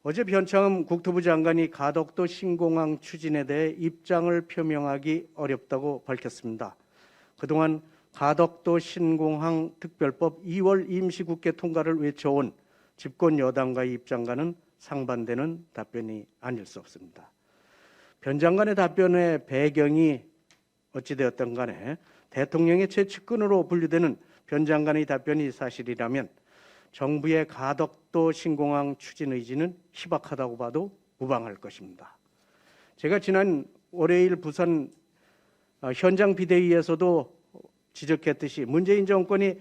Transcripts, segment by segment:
어제 변창흠 국토부 장관이 가덕도 신공항 추진에 대해 입장을 표명하기 어렵다고 밝혔습니다. 그동안 가덕도 신공항 특별법 2월 임시국회 통과를 외쳐온 집권 여당과의 입장과는 상반되는 답변이 아닐 수 없습니다. 변 장관의 답변의 배경이 어찌되었든 간에 대통령의 최측근으로 분류되는 변 장관의 답변이 사실이라면 정부의 가덕도 신공항 추진 의지는 희박하다고 봐도 무방할 것입니다. 제가 지난 월요일 부산 현장 비대위에서도 지적했듯이 문재인 정권이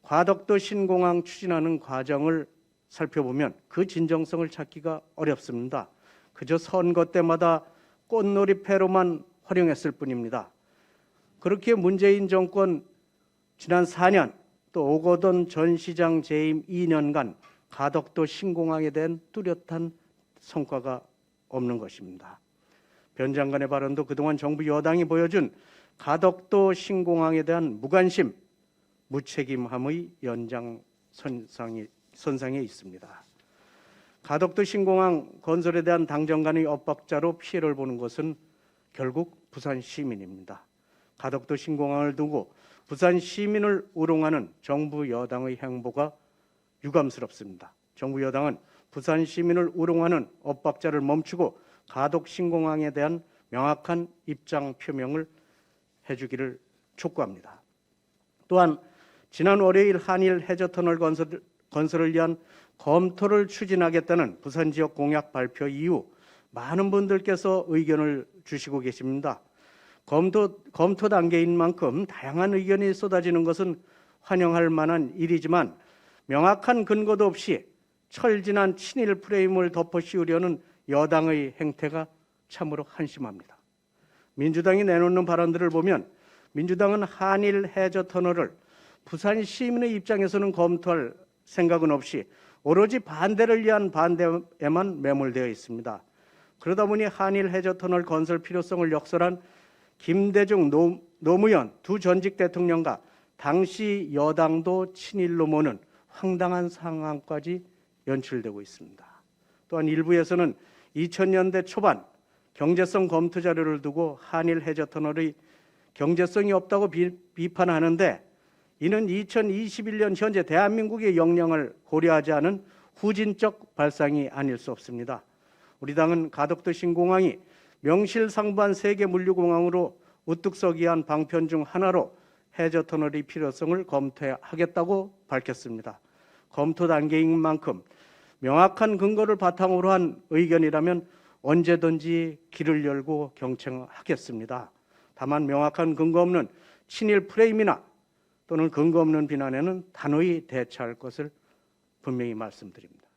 가덕도 신공항 추진하는 과정을 살펴보면 그 진정성을 찾기가 어렵습니다. 그저 선거 때마다 꽃놀이패로만 활용했을 뿐입니다. 그렇게 문재인 정권 지난 4년 또 오거돈 전 시장 재임 2년간 가덕도 신공항에 대한 뚜렷한 성과가 없는 것입니다. 변 장관의 발언도 그동안 정부 여당이 보여준 가덕도 신공항에 대한 무관심, 무책임함의 연장선상에 있습니다. 가덕도 신공항 건설에 대한 당정간의 엇박자로 피해를 보는 것은 결국 부산 시민입니다. 가덕도 신공항을 두고 부산 시민을 우롱하는 정부 여당의 행보가 유감스럽습니다. 정부 여당은 부산 시민을 우롱하는 엇박자를 멈추고 가덕 신공항에 대한 명확한 입장 표명을 해주기를 촉구합니다. 또한 지난 월요일 한일 해저터널 건설을 위한 검토를 추진하겠다는 부산 지역 공약 발표 이후 많은 분들께서 의견을 주시고 계십니다. 검토 단계인 만큼 다양한 의견이 쏟아지는 것은 환영할 만한 일이지만 명확한 근거도 없이 철진한 친일 프레임을 덮어씌우려는 여당의 행태가 참으로 한심합니다. 민주당이 내놓는 발언들을 보면 민주당은 한일 해저터널을 부산 시민의 입장에서는 검토할 생각은 없이 오로지 반대를 위한 반대에만 매몰되어 있습니다. 그러다 보니 한일 해저터널 건설 필요성을 역설한 김대중, 노무현 두 전직 대통령과 당시 여당도 친일로 모는 황당한 상황까지 연출되고 있습니다. 또한 일부에서는 2000년대 초반 경제성 검토 자료를 두고 한일 해저터널의 경제성이 없다고 비판하는데 이는 2021년 현재 대한민국의 역량을 고려하지 않은 후진적 발상이 아닐 수 없습니다. 우리 당은 가덕도 신공항이 명실상부한 세계 물류공항으로 우뚝 서기 위한 방편 중 하나로 해저터널의 필요성을 검토하겠다고 밝혔습니다. 검토 단계인 만큼 명확한 근거를 바탕으로 한 의견이라면 언제든지 길을 열고 경청하겠습니다. 다만 명확한 근거 없는 친일 프레임이나 또는 근거 없는 비난에는 단호히 대처할 것을 분명히 말씀드립니다.